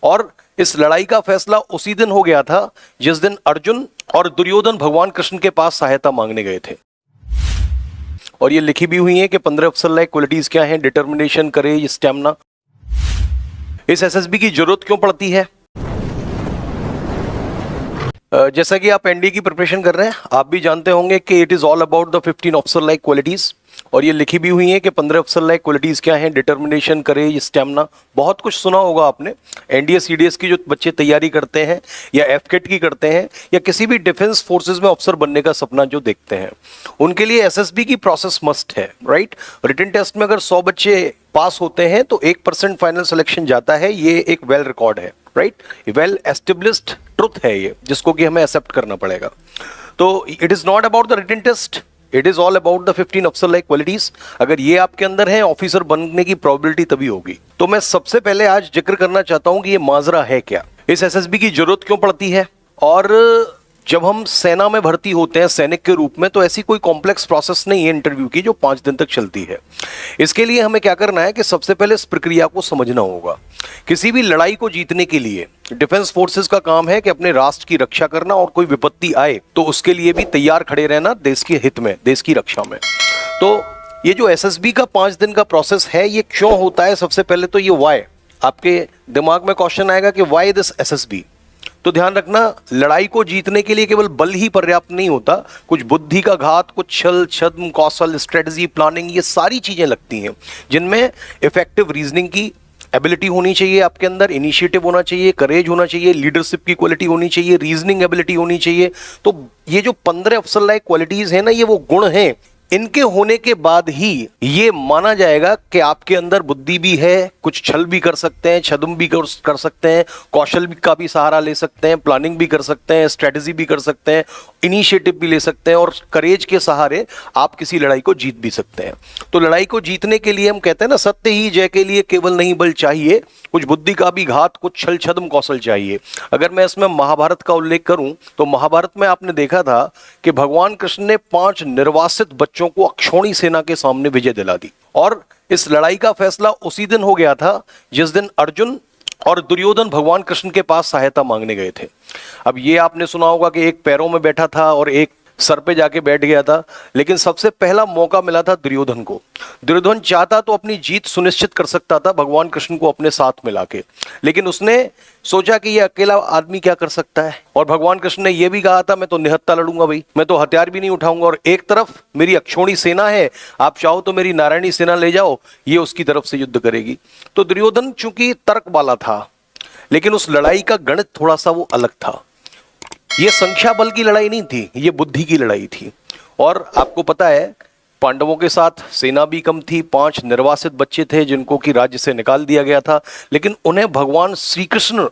और इस लड़ाई का फैसला उसी दिन हो गया था जिस दिन अर्जुन और दुर्योधन भगवान कृष्ण के पास सहायता मांगने गए थे। और ये लिखी भी हुई है कि 15 अफसर लाइक क्वालिटीज क्या हैं, डिटर्मिनेशन, करेज, स्टैमिना। इस एसएसबी की जरूरत क्यों पड़ती है? जैसा कि आप एनडीए की प्रिपरेशन कर रहे हैं, आप भी जानते होंगे कि it is all about the 15 अफसर लाइक क्वालिटीज। और ये लिखी भी हुई है कि 15 अफसर लाइक क्वालिटीज क्या हैं, डिटर्मिनेशन, करेज, स्टैमिना। बहुत कुछ सुना होगा आपने। एनडीए सीडीएस की जो बच्चे तैयारी करते हैं या एफकेट की करते हैं या किसी भी डिफेंस फोर्सेस में अफसर बनने का सपना जो देखते हैं, उनके लिए एसएसबी की प्रोसेस मस्ट है, राइट। रिटन टेस्ट में अगर 100 बच्चे पास होते हैं तो 1% फाइनल सिलेक्शन जाता है। ये एक वेल रिकॉर्ड है, राइट, वेल एस्टेब्लिश्ड ट्रुथ है ये, जिसको कि हमें एक्सेप्ट करना पड़ेगा। तो it is not about the written test, it is all about the 15 अफसर लाइक क्वालिटीज। अगर ये आपके अंदर है, ऑफिसर बनने की प्रोबेबिलिटी तभी होगी। तो मैं सबसे पहले आज जिक्र करना चाहता हूं कि ये माजरा है क्या, इस एसएसबी की जरूरत क्यों पड़ती है। और जब हम सेना में भर्ती होते हैं सैनिक के रूप में, तो ऐसी कोई कॉम्प्लेक्स प्रोसेस नहीं है इंटरव्यू की जो 5 दिन तक चलती है। इसके लिए हमें क्या करना है कि सबसे पहले इस प्रक्रिया को समझना होगा। किसी भी लड़ाई को जीतने के लिए डिफेंस फोर्सेस का काम है कि अपने राष्ट्र की रक्षा करना, और कोई विपत्ति आए तो उसके लिए भी तैयार खड़े रहना, देश के हित में, देश की रक्षा में। तो ये जो एसएसबी का 5 दिन का प्रोसेस है, ये क्यों होता है? सबसे पहले तो ये वाई, आपके दिमाग में क्वेश्चन आएगा कि वाई दिस एसएसबी। तो ध्यान रखना, लड़ाई को जीतने के लिए केवल बल ही पर्याप्त नहीं होता, कुछ बुद्धि का घात, कुछ छल छद्म, कौशल, स्ट्रेटजी, प्लानिंग, ये सारी चीजें लगती हैं, जिनमें इफेक्टिव रीजनिंग की एबिलिटी होनी चाहिए आपके अंदर, इनिशिएटिव होना चाहिए, करेज होना चाहिए, लीडरशिप की क्वालिटी होनी चाहिए, रीजनिंग एबिलिटी होनी चाहिए। तो ये जो 15 अफसर लाइक क्वालिटीज है ना, ये वो गुण हैं, इनके होने के बाद ही ये माना जाएगा कि आपके अंदर बुद्धि भी है, कुछ छल भी कर सकते हैं, छद्म भी कर सकते हैं, कौशल का भी सहारा ले सकते हैं, प्लानिंग भी कर सकते हैं, स्ट्रेटजी भी कर सकते हैं, इनिशिएटिव भी ले सकते हैं, और करेज के सहारे आप किसी लड़ाई को जीत भी सकते हैं। तो लड़ाई को जीतने के लिए हम कहते हैं ना, सत्य ही जय के लिए केवल नहीं बल चाहिए, कुछ बुद्धि का भी घात, कुछ छल छद्म कौशल चाहिए। अगर मैं इसमें महाभारत का उल्लेख करूं तो महाभारत में आपने देखा था कि भगवान कृष्ण ने 5 निर्वासित बच्चों को अक्षौणी सेना के सामने विजय दिला दी। और इस लड़ाई का फैसला उसी दिन हो गया था जिस दिन अर्जुन और दुर्योधन भगवान कृष्ण के पास सहायता मांगने गए थे। अब ये आपने सुना होगा कि एक पैरों में बैठा था और एक सर पे जाके बैठ गया था, लेकिन सबसे पहला मौका मिला था दुर्योधन को। दुर्योधन चाहता तो अपनी जीत सुनिश्चित कर सकता था भगवान कृष्ण को अपने साथ मिला के, लेकिन उसने सोचा कि ये अकेला आदमी क्या कर सकता है। और भगवान कृष्ण ने यह भी कहा था, मैं तो निहत्था लड़ूंगा भाई, मैं तो हथियार भी नहीं उठाऊंगा, और एक तरफ मेरी अक्षौणी सेना है, आप चाहो तो मेरी नारायणी सेना ले जाओ, ये उसकी तरफ से युद्ध करेगी। तो दुर्योधन चूंकि तर्क वाला था, लेकिन उस लड़ाई का गणित थोड़ा सा वो अलग था। ये संख्या बल की लड़ाई नहीं थी, ये बुद्धि की लड़ाई थी। और आपको पता है, पांडवों के साथ सेना भी कम थी, 5 निर्वासित बच्चे थे जिनको कि राज्य से निकाल दिया गया था, लेकिन उन्हें भगवान श्री कृष्ण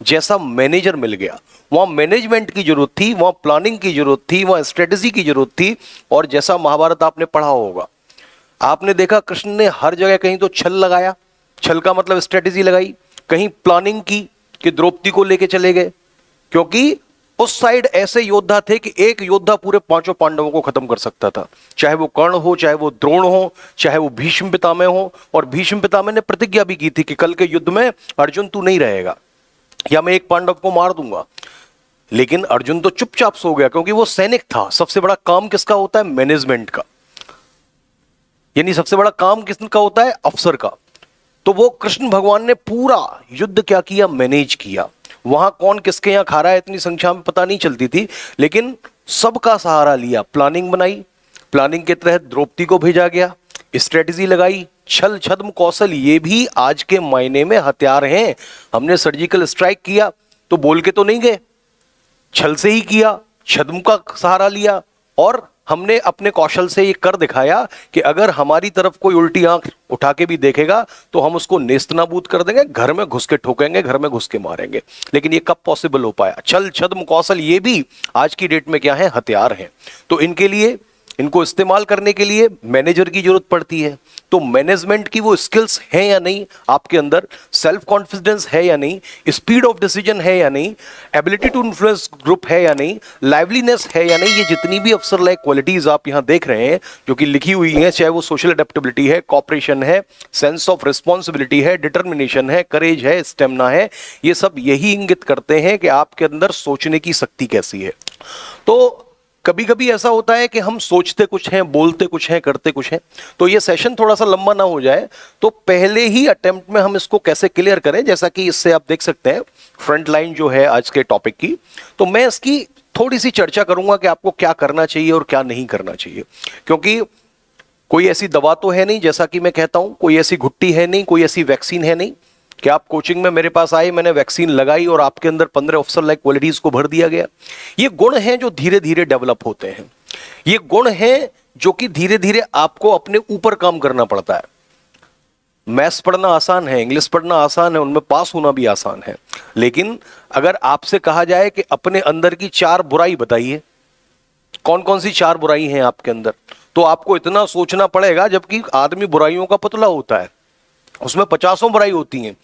जैसा मैनेजर मिल गया। वहां मैनेजमेंट की जरूरत थी, वहां प्लानिंग की जरूरत थी, वहां स्ट्रेटेजी की जरूरत थी। और जैसा महाभारत आपने पढ़ा होगा, आपने देखा कृष्ण ने हर जगह कहीं तो छल लगाया, छल का मतलब स्ट्रेटेजी लगाई, कहीं प्लानिंग की कि द्रौपदी को लेके चले गए, क्योंकि उस साइड ऐसे योद्धा थे कि एक योद्धा पूरे 5 पांडवों को खत्म कर सकता था, चाहे वो कर्ण हो, चाहे वो द्रोण हो, चाहे वो भीष्म पितामह हो। और भीष्म पितामह ने प्रतिज्ञा भी की थी कि कल के युद्ध में अर्जुन तू नहीं रहेगा, या मैं एक पांडव को मार दूंगा। लेकिन अर्जुन तो चुपचाप सो गया, क्योंकि वो सैनिक था। सबसे बड़ा काम किसका होता है? मैनेजमेंट का, यानी सबसे बड़ा काम किसका होता है? अफसर का। तो वो कृष्ण भगवान ने पूरा युद्ध क्या किया? मैनेज किया। वहां कौन किसके यहां खा रहा है इतनी संख्या में पता नहीं चलती थी, लेकिन सबका सहारा लिया, प्लानिंग बनाई, प्लानिंग के तहत द्रौपदी को भेजा गया, स्ट्रेटजी लगाई, छल छद्म कौशल, ये भी आज के मायने में हथियार हैं। हमने सर्जिकल स्ट्राइक किया तो बोल के तो नहीं गए, छल से ही किया, छद्म का सहारा लिया, और हमने अपने कौशल से ये कर दिखाया कि अगर हमारी तरफ कोई उल्टी आंख उठा के भी देखेगा तो हम उसको नेस्तनाबूद कर देंगे, घर में घुस के ठोकेंगे, घर में घुस के मारेंगे। लेकिन ये कब पॉसिबल हो पाया? छल छद्म कौशल ये भी आज की डेट में क्या है? हथियार हैं। तो इनके लिए इनको इस्तेमाल करने के लिए मैनेजर की जरूरत पड़ती है। तो मैनेजमेंट की वो स्किल्स हैं या नहीं आपके अंदर, सेल्फ कॉन्फिडेंस है या नहीं, स्पीड ऑफ डिसीजन है या नहीं, एबिलिटी टू इन्फ्लुएंस ग्रुप है या नहीं, लाइवलीनेस है या नहीं, ये जितनी भी अफसर लाइक क्वालिटीज आप यहां देख रहे हैं जो कि लिखी हुई हैं, चाहे वो सोशल अडेप्टेबिलिटी है, कॉपरेशन है, सेंस ऑफ रिस्पॉन्सिबिलिटी है, डिटर्मिनेशन है, करेज है, स्टेमिना है, ये सब यही इंगित करते हैं कि आपके अंदर सोचने की शक्ति कैसी है। तो कभी कभी ऐसा होता है कि हम सोचते कुछ हैं, बोलते कुछ हैं, करते कुछ हैं। तो ये सेशन थोड़ा सा लंबा ना हो जाए तो पहले ही अटेम्प्ट में हम इसको कैसे क्लियर करें, जैसा कि इससे आप देख सकते हैं फ्रंट लाइन जो है आज के टॉपिक की, तो मैं इसकी थोड़ी सी चर्चा करूंगा कि आपको क्या करना चाहिए और क्या नहीं करना चाहिए। क्योंकि कोई ऐसी दवा तो है नहीं, जैसा कि मैं कहता हूं, कोई ऐसी घुट्टी है नहीं, कोई ऐसी वैक्सीन है नहीं कि आप कोचिंग में मेरे पास आए, मैंने वैक्सीन लगाई और आपके अंदर 15 अफसर लाइक क्वालिटीज को भर दिया गया। ये गुण हैं जो धीरे धीरे डेवलप होते हैं, ये गुण हैं जो कि धीरे धीरे आपको अपने ऊपर काम करना पड़ता है। मैथ्स पढ़ना आसान है, इंग्लिश पढ़ना आसान है, उनमें पास होना भी आसान है, लेकिन अगर आपसे कहा जाए कि अपने अंदर की 4 बुराई बताइए, कौन कौन सी 4 बुराई हैं आपके अंदर, तो आपको इतना सोचना पड़ेगा, जबकि आदमी बुराइयों का पुतला होता है, उसमें 50 बुराई होती हैं।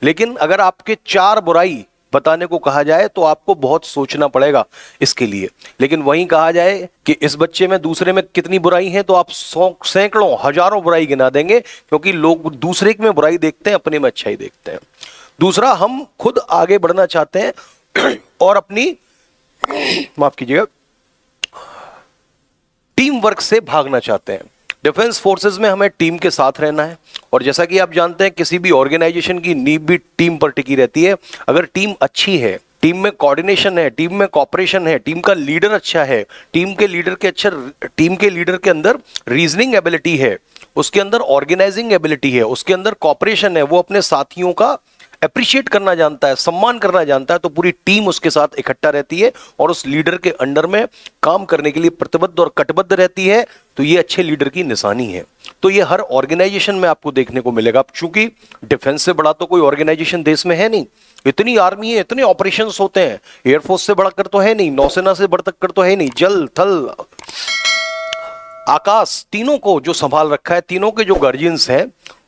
लेकिन अगर आपके 4 बुराई बताने को कहा जाए तो आपको बहुत सोचना पड़ेगा इसके लिए। लेकिन वहीं कहा जाए कि इस बच्चे में दूसरे में कितनी बुराई है, तो आप सैकड़ों हजारों बुराई गिना देंगे, क्योंकि लोग दूसरे में बुराई देखते हैं, अपने में अच्छाई देखते हैं। दूसरा, हम खुद आगे बढ़ना चाहते हैं और अपनी माफ कीजिएगा टीम वर्क से भागना चाहते हैं। डिफेंस फोर्सेस में हमें टीम के साथ रहना है, और जैसा कि आप जानते हैं किसी भी ऑर्गेनाइजेशन की नींव भी टीम पर टिकी रहती है। अगर टीम अच्छी है, टीम में कोऑर्डिनेशन है, टीम में कॉपरेशन है, टीम का लीडर अच्छा है, टीम के लीडर के अंदर रीजनिंग एबिलिटी है, उसके अंदर ऑर्गेनाइजिंग एबिलिटी है, उसके अंदर कॉपरेशन है, वो अपने साथियों का अप्रिशिएट करना जानता है, सम्मान करना जानता है, तो पूरी टीम उसके साथ इकट्ठा रहती है और उस लीडर के अंडर में काम करने के लिए प्रतिबद्ध और कटिबद्ध रहती है। तो ये अच्छे लीडर की निशानी है। तो ये हर ऑर्गेनाइजेशन में आपको देखने को मिलेगा। चूंकि डिफेंस से बड़ा तो कोई ऑर्गेनाइजेशन देश में है नहीं, इतनी आर्मी है, इतने ऑपरेशंस होते हैं, एयरफोर्स से बढ़कर तो है नहीं, नौसेना से बढ़कर तो है नहीं, जल थल आकाश, तीनों को जो संभाल रखा है, तीनों के जो गार्जियंस हैं,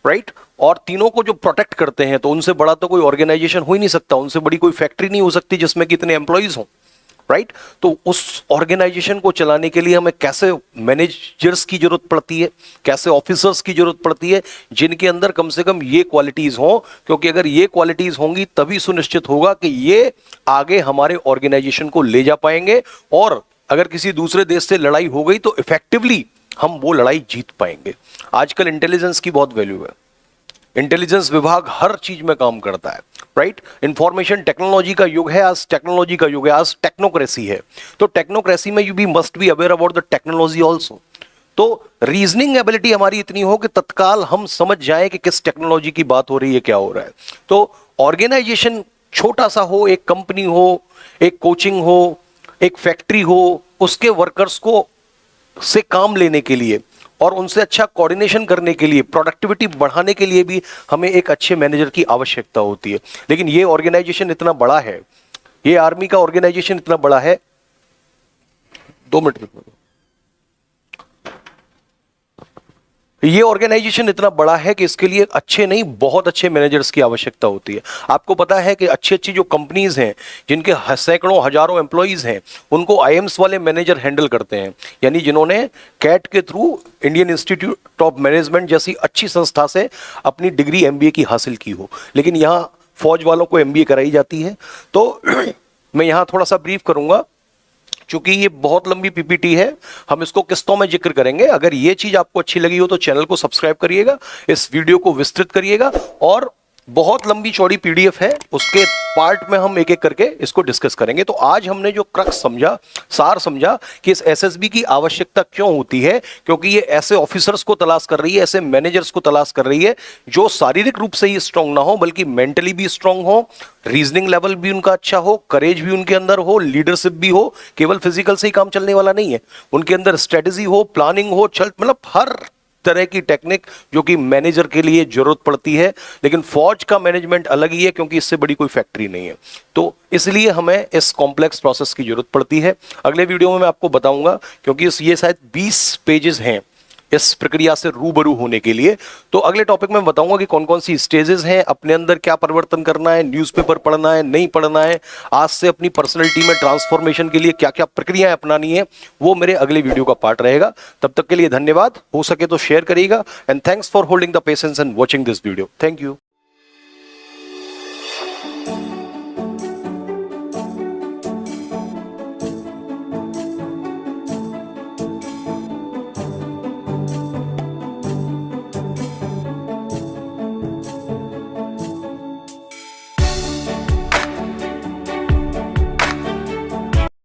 राइट, और तीनों को जो प्रोटेक्ट करते हैं, तो उनसे बड़ा तो कोई ऑर्गेनाइजेशन हो ही नहीं सकता, उनसे बड़ी कोई फैक्ट्री नहीं हो सकती जिसमें कितने एम्प्लॉइज हों, राइट। तो उस ऑर्गेनाइजेशन को चलाने के लिए हमें कैसे मैनेजर्स की जरूरत पड़ती है, कैसे ऑफिसर्स की जरूरत पड़ती है, जिनके अंदर कम से कम ये क्वालिटीज हों, क्योंकि अगर ये क्वालिटीज होंगी तभी सुनिश्चित होगा कि ये आगे हमारे ऑर्गेनाइजेशन को ले जा पाएंगे, और अगर किसी दूसरे देश से लड़ाई हो गई तो इफेक्टिवली हम वो लड़ाई जीत पाएंगे। आजकल इंटेलिजेंस की बहुत वैल्यू है, इंटेलिजेंस विभाग हर चीज में काम करता है, राइट। इंफॉर्मेशन टेक्नोलॉजी का युग है, आज टेक्नोलॉजी का युग है, आज टेक्नोक्रेसी है। तो टेक्नोक्रेसी में you be must be aware about the technology also. तो रीजनिंग एबिलिटी हमारी इतनी हो कि तत्काल हम समझ जाएं कि किस टेक्नोलॉजी की बात हो रही है, क्या हो रहा है। तो ऑर्गेनाइजेशन छोटा सा हो, एक कंपनी हो, एक कोचिंग हो, एक फैक्ट्री हो, उसके वर्कर्स को से काम लेने के लिए और उनसे अच्छा कोऑर्डिनेशन करने के लिए, प्रोडक्टिविटी बढ़ाने के लिए भी हमें एक अच्छे मैनेजर की आवश्यकता होती है। लेकिन ये ऑर्गेनाइजेशन इतना बड़ा है, ये आर्मी का ऑर्गेनाइजेशन इतना बड़ा है, 2 मिनट, ये ऑर्गेनाइजेशन इतना बड़ा है कि इसके लिए अच्छे नहीं, बहुत अच्छे मैनेजर्स की आवश्यकता होती है। आपको पता है कि अच्छी अच्छी जो कंपनीज हैं, जिनके सैकड़ों हजारों एम्प्लॉइज हैं, उनको आईएम्स वाले मैनेजर हैंडल करते हैं, यानी जिन्होंने कैट के through Indian institute of management जैसी अच्छी संस्था से अपनी डिग्री एमबीए की हासिल की हो। लेकिन यहाँ फौज वालों को एमबीए कराई जाती है। तो मैं यहाँ थोड़ा सा ब्रीफ करूंगा, चूंकि ये बहुत लंबी पीपीटी है, हम इसको किस्तों में जिक्र करेंगे। अगर ये चीज आपको अच्छी लगी हो तो चैनल को सब्सक्राइब करिएगा, इस वीडियो को विस्तृत करिएगा, और बहुत लंबी चौड़ी पीडीएफ है, उसके पार्ट में हम एक एक करके इसको डिस्कस करेंगे। तो आज हमने जो क्रक्स समझा, सार समझा कि इस एसएसबी की आवश्यकता क्यों होती है, क्योंकि ये ऐसे ऑफिसर्स को तलाश कर रही है, ऐसे मैनेजर्स को तलाश कर रही है जो शारीरिक रूप से ही स्ट्रांग ना हो, बल्कि मेंटली भी स्ट्रांग हो, रीजनिंग लेवल भी उनका अच्छा हो, करेज भी उनके अंदर हो, लीडरशिप भी हो। केवल फिजिकल से ही काम चलने वाला नहीं है, उनके अंदर स्ट्रेटेजी हो, प्लानिंग हो, मतलब हर तरह की टेक्निक जो कि मैनेजर के लिए जरूरत पड़ती है, लेकिन फौज का मैनेजमेंट अलग ही है क्योंकि इससे बड़ी कोई फैक्ट्री नहीं है। तो इसलिए हमें इस कॉम्प्लेक्स प्रोसेस की जरूरत पड़ती है। अगले वीडियो में मैं आपको बताऊंगा, क्योंकि ये शायद 20 पेजेस हैं इस प्रक्रिया से रूबरू होने के लिए। तो अगले टॉपिक में बताऊंगा कि कौन कौन सी स्टेजेस हैं, अपने अंदर क्या परिवर्तन करना है, न्यूज़पेपर पढ़ना है नहीं पढ़ना है, आज से अपनी पर्सनैलिटी में ट्रांसफॉर्मेशन के लिए क्या क्या प्रक्रियाएं अपनानी है, वो मेरे अगले वीडियो का पार्ट रहेगा। तब तक के लिए धन्यवाद, हो सके तो शेयर करिएगा, and thanks for holding the patience and watching this video. Thank you.